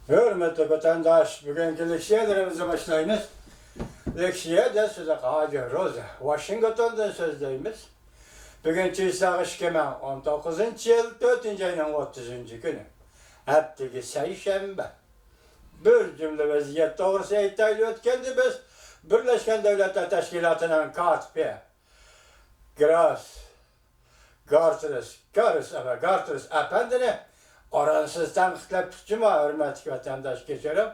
Hürmetli vatandaş, bugünkü leksiyelerimize başlayınız. Leksiye de size Hacı Roza, Washington'dan sözdeyimiz. Bugünkü İsa'gış kemen 19. yıl 4. ayının 30. günü. Hepteki seyşembe. Bir cümle vaziyet doğrusu eğitaylı ötkendi biz. Birleşken Devletler Teşkilatı'nın katibi. Gartırız efendini oransız tanıqlab tutcuma hürmetli vatandaş geçerim.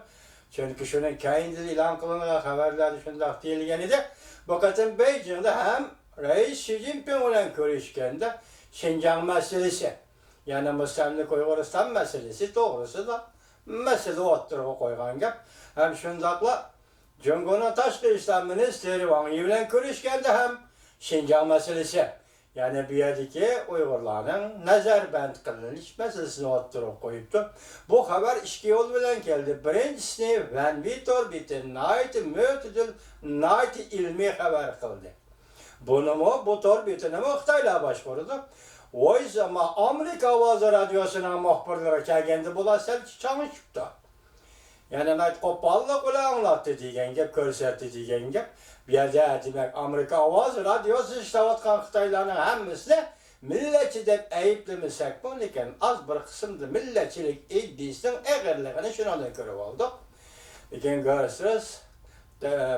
Çünkü şunun kayındır ilan kılınan haberler şundaq deyilgen idi. Bu kadın Beijing'de hem Reis Xi Jinping ile görüşkende Şincan meselesi, yani Müslümanlık Uygurustan meselesi doğrusu da mesele oturup koygan gap. Hem şundaqla Cumhurbaşkanı Taşkı İslam Ministeri Wang Yi ile görüşkende hem Şincan meselesi, yani bir yerdeki Uygurların nazarband kılınış meselesini oturup koyuptu. Bu haber iki yol bilen geldi. Birincisini Van Vitor bitin naiti ilmi haber kıldı. Bu torbitini Xitayla başvurdu. O zaman Amerika Avazı Radyosu'na muhbirlere kelgendi. Bula selçi çalışıptı. Yani kopallık ile anlattı diyen gep, körsetti diyen gep. Bir yerde demek Amerika Avazı Radyosu iştavatkan Xitaylarının hemmisini milletçi de eyiplemişsek bu iken az bir kısımda milletçilik iddiasının eğerliğini şuna görüp olduk. İken görürsünüz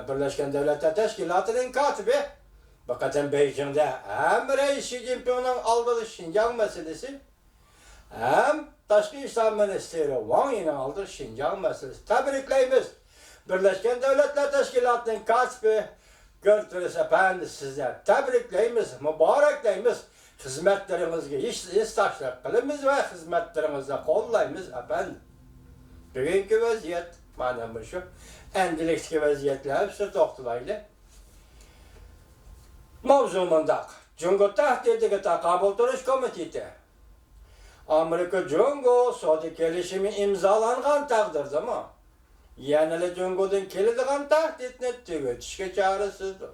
Birleşken Devletler Teşkilatı'nın katibi bakın Beijing'de hem Reis Xi Jinping'in aldığı Şincan meselesi hem Taşkı İslam Ministeri Wang Yi'nin aldığı Şincan meselesi. Tebrikleyimiz. Birleşken Devletler Teşkilatı'nın katibi Görtürüz efendi sizler. Tebrikleyimiz, mübarekleyimiz. Hizmetlerimizde istaşlık kılımız ve hizmetlerimizde kollayımız efendim. Bugünkü vaziyet, madem şu, endilikli vaziyetler hepsi doktulaylı. Mavzumundak, Cumhur Tahdidiki Takabul Duruş Komiteti. Amerika Cumhur Saudi kelişimi imzalangan takdirde mi? Yani Cumhur'un kelediğin tahdidini tügetişke çağrısıdır.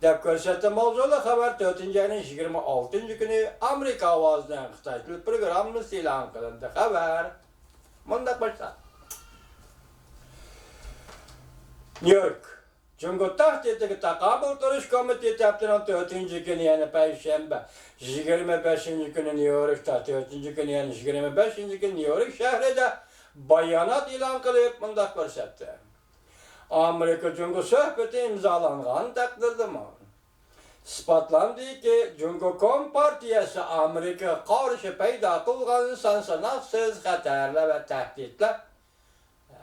Dep görsettim mavzulu haber 4. ayının 26. günü Amerika Avazı'ndan Xitaylı programını ilan kılındı. Haber. Mundak başlar. New York. Cumhur Tahdidiki Takabul Duruş Komiteti yaptıran 4. günü yani Perşembe. 25. günü New York'ta 4. günü yani 25. günü New York şehrinde bayanat ilan kılıp mundak görsetti. Amerika Cumhur söhbeti imzalangan takdirde mi? İspatlandı ki Cumhur Partiyası Amerika karşı peyda kılgan sansanaksız xatarlar ve tehditler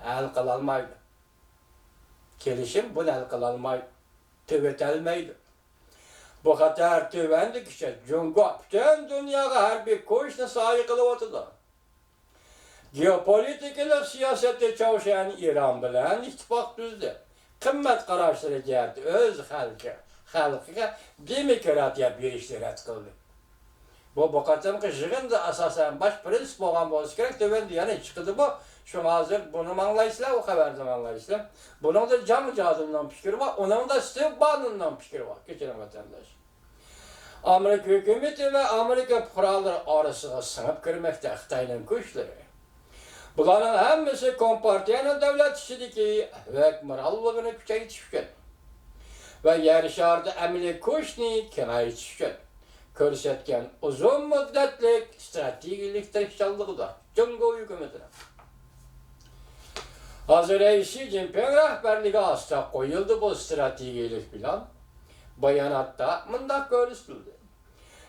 el kılalmaydı. Kelişim bunu el kılalmaydı. Tüvetelmeydi. Bu xatar tüvendi ki Cumhur bütün dünyaya her bir koşuna sahip kılıvatıdı. Geopolitik siyasette çalışan İran bilen ittifak düzdü. Kımmet kararları geldi. Öz halkıga demokratiya berişleri kıldı. Bu katımkı jığında asasen baş prensip olan bolsa gerek de yani çıktı bu. Şu hazır bunu anlayışlar o haberden anlayışlar. Bunun da cam cadından fikir var. Onun da Steve Bannon'dan fikir var. Geçelim vatandaş. Amerika hükümeti ve Amerika kuralları arasına sınıp girmekte Xitay'ın güçleri. Bunların hemmisi Kompartiyanın devlet işideki hükümranlığını küçeytişken ve yarışarda emili kuşni kemaytişken körsetken uzun müddetlik stratejilik tercihçalığı da Cumhur hükümetine. Hazır Xi Jinping rehberliği asla koyuldu bu stratejilik plan. Bayanatta mundak görüştürdü.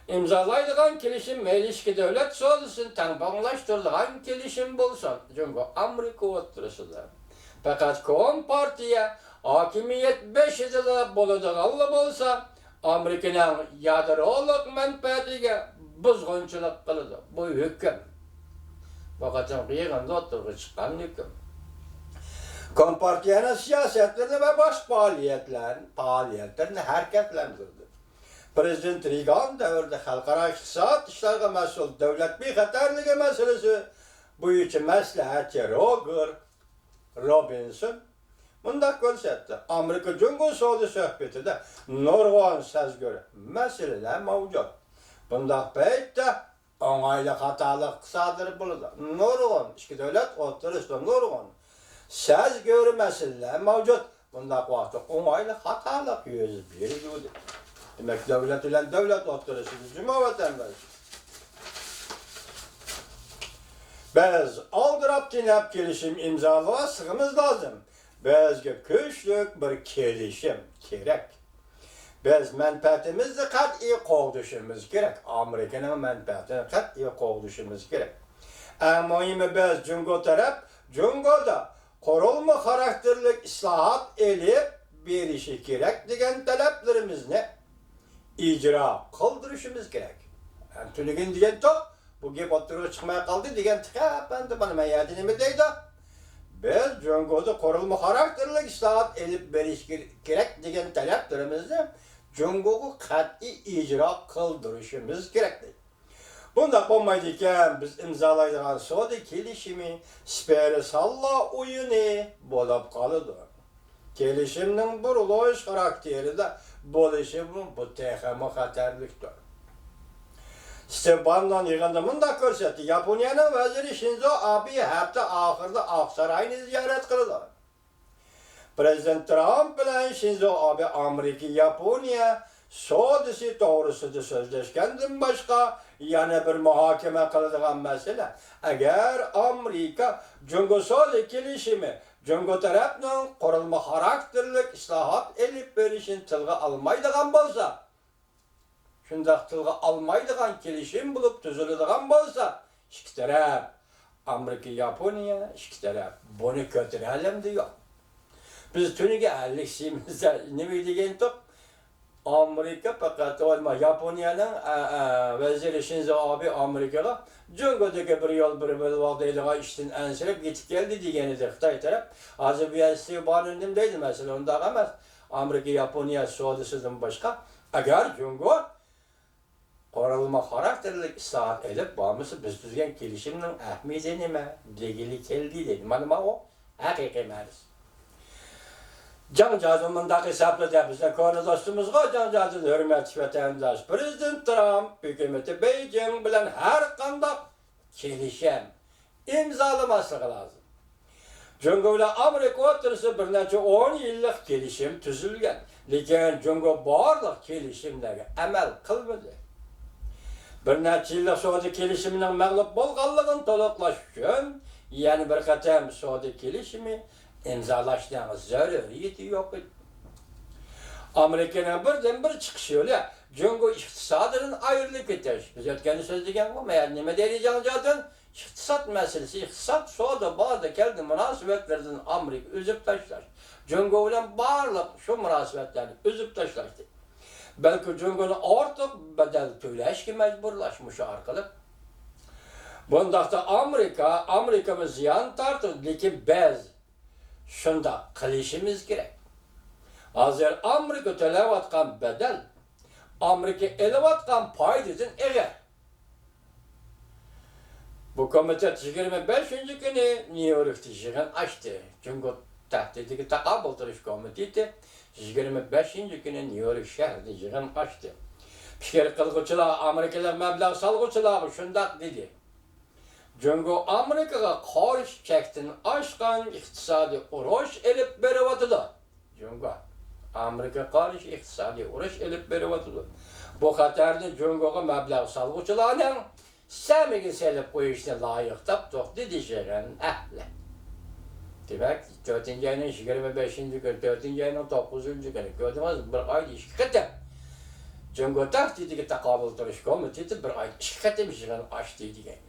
İmzalaydıgan kelişim Melişki devlet sözüsün tanbanlaştırılan kelişim bolsa Cumhur Amerika oturusudur. Fakat Kompartiya hakimiyet 5 yılda boluduğu bolsa Amerika'nın yadroluk menfaatiga buzgunçuluk kılıdı. Bu hüküm. Fakat yığında oturup çıkan hüküm. Kompartiyanın siyasetlerini ve baş faaliyetlerini hareketlendirdi. Prezident Reagan devrinde halkara iktisat işlerine mesul devlet bir xatarlığı meselesi bu için məsləhətçi Roger Robinson mundak görsetti. Amerika Cumhur Saudi söhbeti de nurg'on söz göre meseleler mevcut. Bundak peytte oңaylı hatalık kısadır buldu. Nurgun, iki devlet oturuşta nurgun. Söz görmesiyle mevcut. Bunda vakti oңaylı hatalık 101 dedi. Demek devlet ile devlet oturuşu cuma vatandaşı. Biz aldırıp dinlep gelişim imzalasımız lazım. Bizge güçlük bir gelişim gerek. Biz menfaatimizni qat'iy qovdishimiz kerak. Amerikaning menfaatini qat'iy qovdishimiz kerak. Eng muhimi biz Jungo taraf, Jungoda qurilma xarakterlik islohot elib berishi kerak degan talablarimizni ijro qildirishimiz kerak. Tunigin degan to'q, bu gap o'ttirib chiqmay qoldi degan tiqapandi bana mayadi nima deydi? Biz Jungoda qurilma xarakterlik islohot elib berish kerak degan talablarimizni Jungo'yu qat'iy icra qildirishimiz kerak. Bunda bo'lmaydigan biz imzolaydigan savdo kelishimi speri salla o'yini bo'lib qoladi. Kelishimning burilish xarakterida bo'lishi bu texnik xatarlikdir. Stepandan yig'inda bunda ko'rsatdi. Yaponiyaning vaziri Shinzo Abe hafta oxirida Oqsaroyni ziyorat qildi. Prezident Trump bilan Shinzo Abe Amerika, Yaponiya savdosi to'g'risida so'zlashgandan boshqa yana bir muhokama qiladigan masala. Agar Amerika Jungo savdo kelishimi Jungo tarafning qurilma xarakterlik islohot elib berishini tilga olmaydigan bo'lsa, shundaq tilga olmaydigan kelishim bo'lib tuziladigan bo'lsa, ikki taraf Amerika, Yaponiya ikki taraf buni ko'taralmdi yo'q. Biz tuniga alishimizda nima degan to'q? Amerika faqat olma Yaponiyaning vaziri Shinzo Abe Amerikaga Jungodagi bir yo'l bir vaqtdaydigan ishdan ansirab yetib keldi degan edi Xitoy taraf. Hozir bu yerda bordim deydi masalan, undaq emas. Amerika Yaponiya savdosidan boshqa agar Jungo qurilma xarakterlik islohot elib bormasa biz tuzgan kelishimning ahamiyati nima? Degili keldi dedi. Mana o haqiqiy emas. Janjadın mındaq hesapladı bizden konu dostumuzga Janjadın hürmetli vatandaş Prezident Trump hükümeti Beijing bilen her qandaq kelişim imzalaması lazım. Jungo bilen Amerika o'tirsa bir necha 10 yillik kelishim tuzilgan. Lekin Jungo barliq kelishimlarga amal qilmadi. Bir necha yillik savdo kelishimining mag'lub bo'lganligini to'liqlash uchun yana bir qatam savdo kelishimi imzalaştığımız zaruriyeti yok. Amerika'nın birden bir çıkış yolu, Jungo iktisadının ayrılık etiş. Biz ötkeni söz degen bu, meğer nime diyeceğim zaten, iktisat meselesi, iktisat soğuda bazı keldi münasebetlerden Amerika üzüp taşlar. Jungo ile barlık şu münasebetlerini üzüp taşlaştı. Belki Jungo'nun artık bedel tüyleşki mecburlaşmış arkalık. Bundakta Amerika'mız ziyan tartır, lekin biz şunda qilishimiz kerak. Hozir Amerika to'layotgan bedel, Amerika elayotgan foydadan egar. Bu komitet 25-kuni New Yorkda yig'in ochdi. Jungo tahdidga taqabul qilish komiteti 25-kuni New York shahrida yig'in ochdi. Fikr qilguvchilar, Amerikalar mablag' solg'uvchilar shundaq dedi. Jungo Amerikaga qarshi chekdan oshgan iqtisodiy urush elib beryapti. Jungo Amerikaga qarshi iqtisodiy urush elib beryapti. Bu xatarni Jungoga mablag' solg'uvchilarning samiga selib qo'yishni loyiq topdi deyishgan ahli. Demak, 4-oyning 25-kuni, 4-oyning 9-kuni ko'rdingiz, bir oy ikki qatam. Jungo tahdidiga taqobil turish komiteti bir oy ikki qatam yig'in ochdi degan.